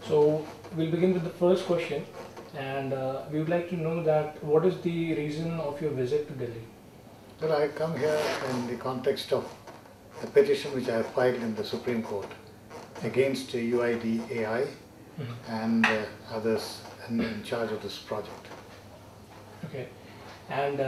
So we'll begin with the first question, and we would like to know that what is the reason of your visit to Delhi? Well, I come here in the context of a petition which I have filed in the Supreme Court against UIDAI and others in charge of this project. Okay, and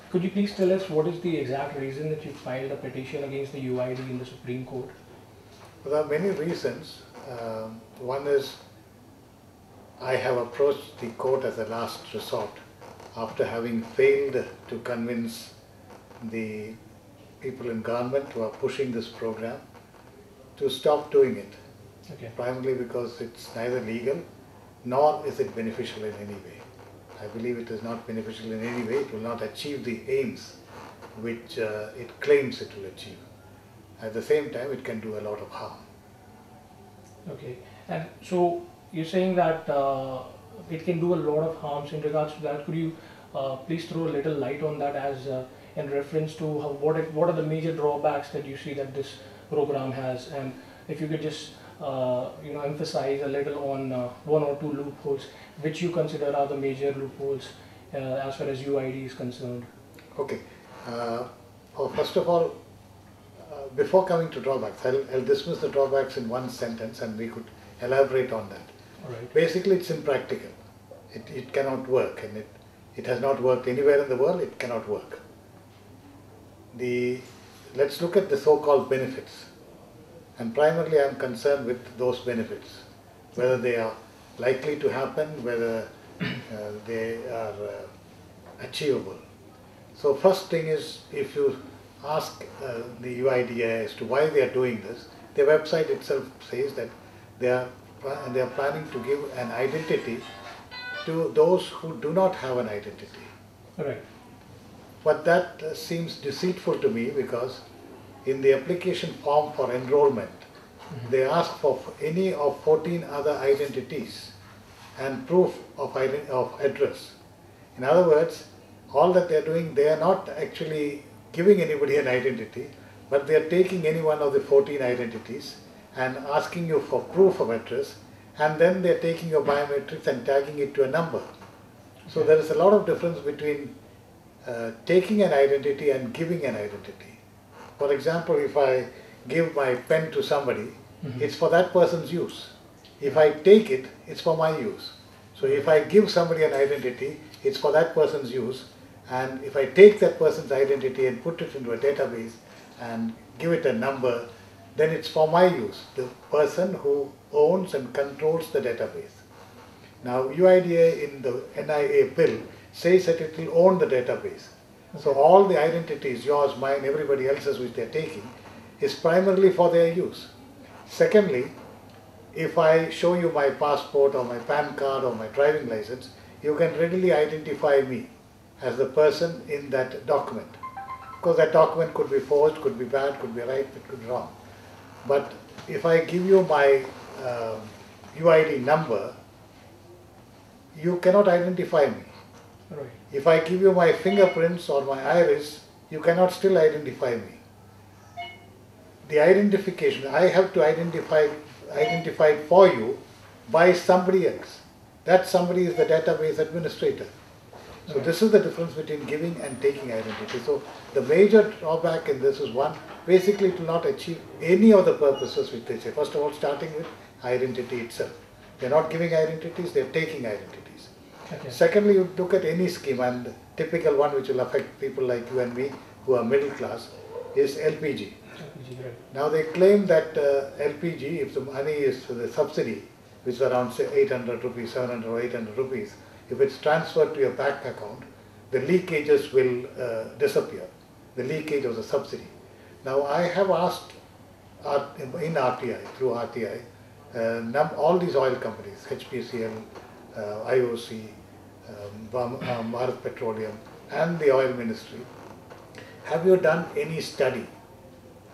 could you please tell us what is the exact reason that you filed a petition against the UID in the Supreme Court? Well, there are many reasons. One is I have approached the court as a last resort after having failed to convince the people in government who are pushing this program to stop doing it. Okay. Primarily because it's neither legal nor is it beneficial in any way. I believe it is not beneficial in any way. It will not achieve the aims which it claims it will achieve. At the same time, it can do a lot of harm. Okay, and so you're saying that it can do a lot of harms. In regards to that, could you please throw a little light on that, as in reference to what are the major drawbacks that you see that this program has, and if you could just emphasize a little on one or two loopholes which you consider are the major loopholes as far as UID is concerned. Okay. First of all, before coming to drawbacks, I'll dismiss the drawbacks in one sentence and we could elaborate on that. All right. Basically, it's impractical. It cannot work, and it has not worked anywhere in the world. It cannot work. Let's look at the so-called benefits. And primarily I'm concerned with those benefits, whether they are likely to happen, whether they are achievable. So first thing is, if you ask the UIDAI as to why they are doing this, their website itself says that they are planning to give an identity to those who do not have an identity. Right. But that seems deceitful to me, because in the application form for enrollment, they ask for any of 14 other identities and proof of address. In other words, all that they are doing, they are not actually giving anybody an identity, but they are taking any one of the 14 identities and asking you for proof of address, and then they are taking your biometrics and tagging it to a number. So there is a lot of difference between taking an identity and giving an identity. For example, if I give my pen to somebody, it's for that person's use. If I take it, it's for my use. So if I give somebody an identity, it's for that person's use. And if I take that person's identity and put it into a database and give it a number, then it's for my use, the person who owns and controls the database. Now, UIDAI in the NIA bill says that it will own the database. So all the identities, yours, mine, everybody else's, which they're taking, is primarily for their use. Secondly, if I show you my passport or my PAN card or my driving license, you can readily identify me as the person in that document. Because that document could be forged, could be bad, could be right, it could be wrong. But if I give you my UID number, you cannot identify me. Right. If I give you my fingerprints or my iris, you cannot still identify me. The identification, I have to identify it for you by somebody else. That somebody is the database administrator. So this is the difference between giving and taking identity. So the major drawback in this is, one, basically it will not achieve any of the purposes which they say. First of all, starting with identity itself. They're not giving identities, they're taking identities. Okay. Secondly, you look at any scheme, and the typical one which will affect people like you and me who are middle class is LPG. Right. Now they claim that LPG, if the money is the subsidy, which is around say 800 rupees, 700 or 800 rupees, if it's transferred to your bank account, the leakages will disappear, the leakage of the subsidy. Now I have asked in RTI, through RTI, all these oil companies, HPCL, IOC, Bharat Petroleum and the oil ministry, have you done any study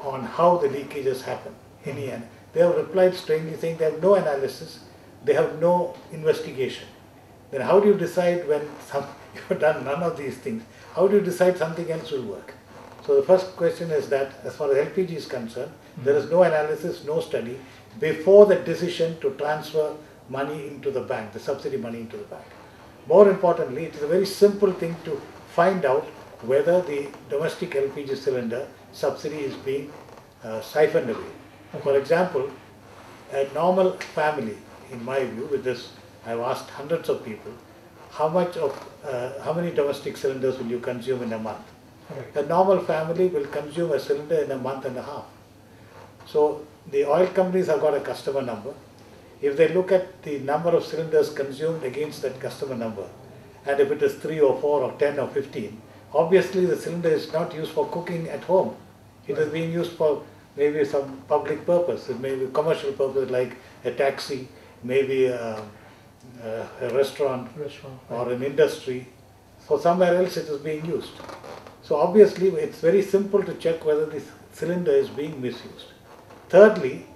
on how the leakages happen? Any? And they have replied strangely saying they have no analysis, they have no investigation. Then how do you decide when you have done none of these things? How do you decide something else will work? So the first question is that as far as LPG is concerned, there is no analysis, no study. before the decision to transfer money into the bank, the subsidy money into the bank. More importantly, it is a very simple thing to find out whether the domestic LPG cylinder subsidy is being siphoned away. For example, a normal family, in my view, with this, I've asked hundreds of people, how many domestic cylinders will you consume in a month? A normal family will consume a cylinder in a month and a half. So the oil companies have got a customer number. If they look at the number of cylinders consumed against that customer number, and if it is 3 or 4 or 10 or 15, obviously the cylinder is not used for cooking at home. It is being used for maybe some public purpose. It may be commercial purpose like a taxi, maybe a restaurant or an industry. For somewhere else it is being used. So obviously it's very simple to check whether this cylinder is being misused. Thirdly,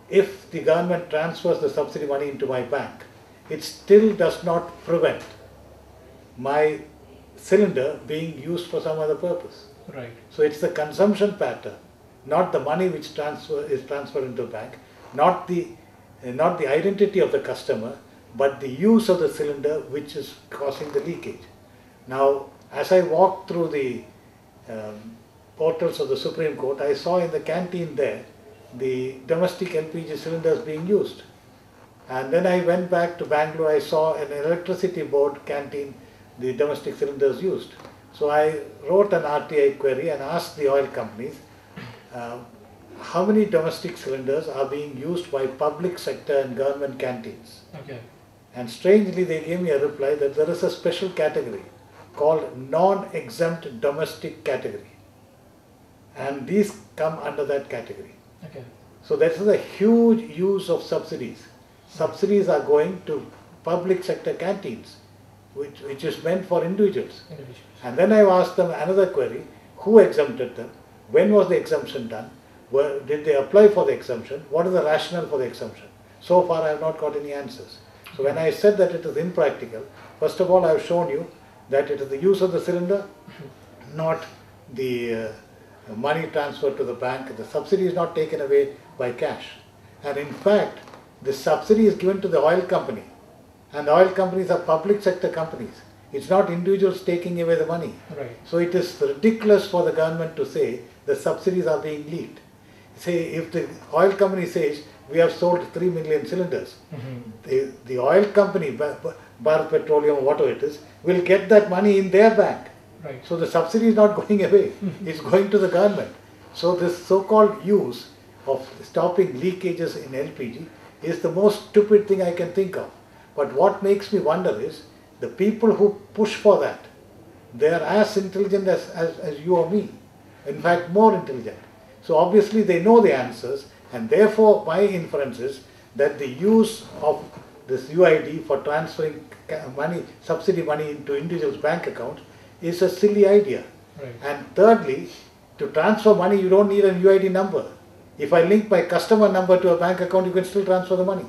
if the government transfers the subsidy money into my bank, it still does not prevent my cylinder being used for some other purpose. Right. So it's the consumption pattern, not the money which is transferred into the bank, not the identity of the customer, but the use of the cylinder which is causing the leakage. Now, as I walked through the portals of the Supreme Court, I saw in the canteen there the domestic LPG cylinders being used. And then I went back to Bangalore, I saw an electricity board canteen, the domestic cylinders used. So I wrote an RTI query and asked the oil companies, how many domestic cylinders are being used by public sector and government canteens? Okay. And strangely they gave me a reply that there is a special category called non-exempt domestic category. And these come under that category. Okay. So that is a huge use of subsidies. Subsidies are going to public sector canteens, which is meant for individuals. And then I asked them another query, who exempted them? When was the exemption done? Did they apply for the exemption? What is the rationale for the exemption? So far I have not got any answers. So when I said that it is impractical, first of all I have shown you that it is the use of the cylinder, not the money transferred to the bank. The subsidy is not taken away by cash. And in fact, the subsidy is given to the oil company. And the oil companies are public sector companies. It's not individuals taking away the money. Right. So it is ridiculous for the government to say the subsidies are being leaked. Say if the oil company says we have sold 3 million cylinders, the oil company, Bharat Petroleum or whatever it is, will get that money in their bank. Right. So the subsidy is not going away, it's going to the government. So this so-called use of stopping leakages in LPG is the most stupid thing I can think of. But what makes me wonder is, the people who push for that, they are as intelligent as you or me. In fact, more intelligent. So obviously they know the answers, and therefore my inference is that the use of this UID for transferring money, subsidy money into individuals' bank accounts is a silly idea. Right. And thirdly, to transfer money you don't need a UID number. If I link my customer number to a bank account, you can still transfer the money.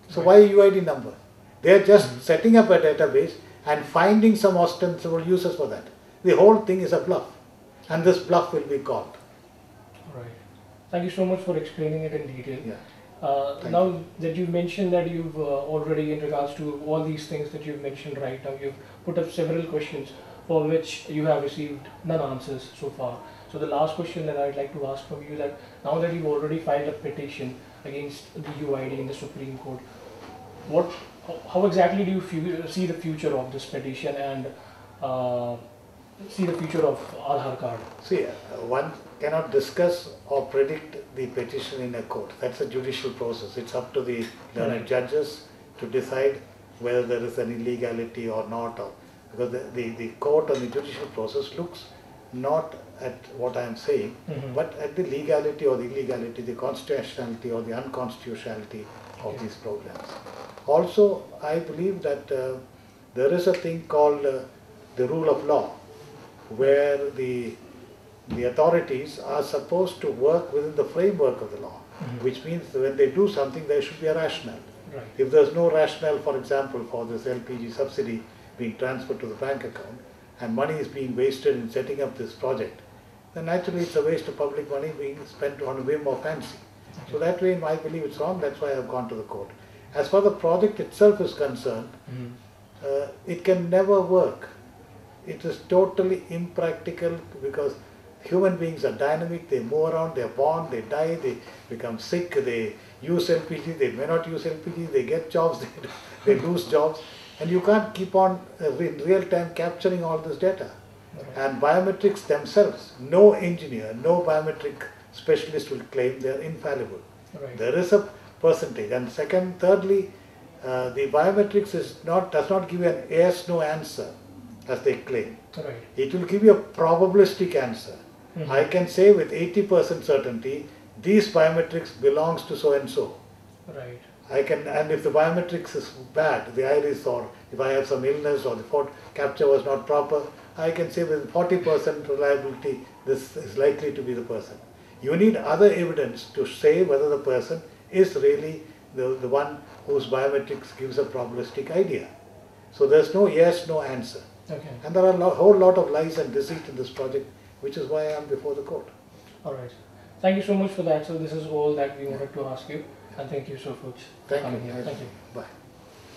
So why a UID number? They are just setting up a database and finding some ostensible uses for that. The whole thing is a bluff, and this bluff will be called. Right. Thank you so much for explaining it in detail. Yeah. Now that you've mentioned that you've already, in regards to all these things that you've mentioned right now, you've put up several questions for which you have received none answers so far. So the last question that I'd like to ask from you, that now that you've already filed a petition against the UID in the Supreme Court, how exactly do you see the future of this petition and see the future of Aadhar card? See, one cannot discuss or predict the petition in a court. That's a judicial process. It's up to the learned judges to decide whether there is an illegality or not. Because the court and the judicial process looks not at what I am saying, but at the legality or the illegality, the constitutionality or the unconstitutionality of these programs. Also, I believe that there is a thing called the rule of law, where the authorities are supposed to work within the framework of the law, which means that when they do something, there should be a rationale. Right. If there's no rationale, for example, for this LPG subsidy being transferred to the bank account, and money is being wasted in setting up this project, then naturally it's a waste of public money being spent on a whim or fancy. So that way I believe it's wrong, that's why I've gone to the court. As far as the project itself is concerned, it can never work. It is totally impractical because human beings are dynamic, they move around, they are born, they die, they become sick, they use LPG, they may not use LPG, they get jobs, they lose jobs, and you can't keep on in real time capturing all this data. And biometrics themselves, no engineer, no biometric specialist will claim they are infallible. Right. There is a percentage. And thirdly, the biometrics does not give you an yes/no answer as they claim. Right. It will give you a probabilistic answer. I can say with 80% certainty, these biometrics belongs to so and so. Right. I can, and if the biometrics is bad, the iris, or if I have some illness or the photo capture was not proper, I can say with 40% reliability, this is likely to be the person. You need other evidence to say whether the person is really the one whose biometrics gives a probabilistic idea. So there's no yes, no answer. Okay. And there are a whole lot of lies and deceit in this project, which is why I am before the court. All right. Thank you so much for that. So this is all that we wanted to ask you, and thank you so much for Thank coming you. here. Thank you. Bye.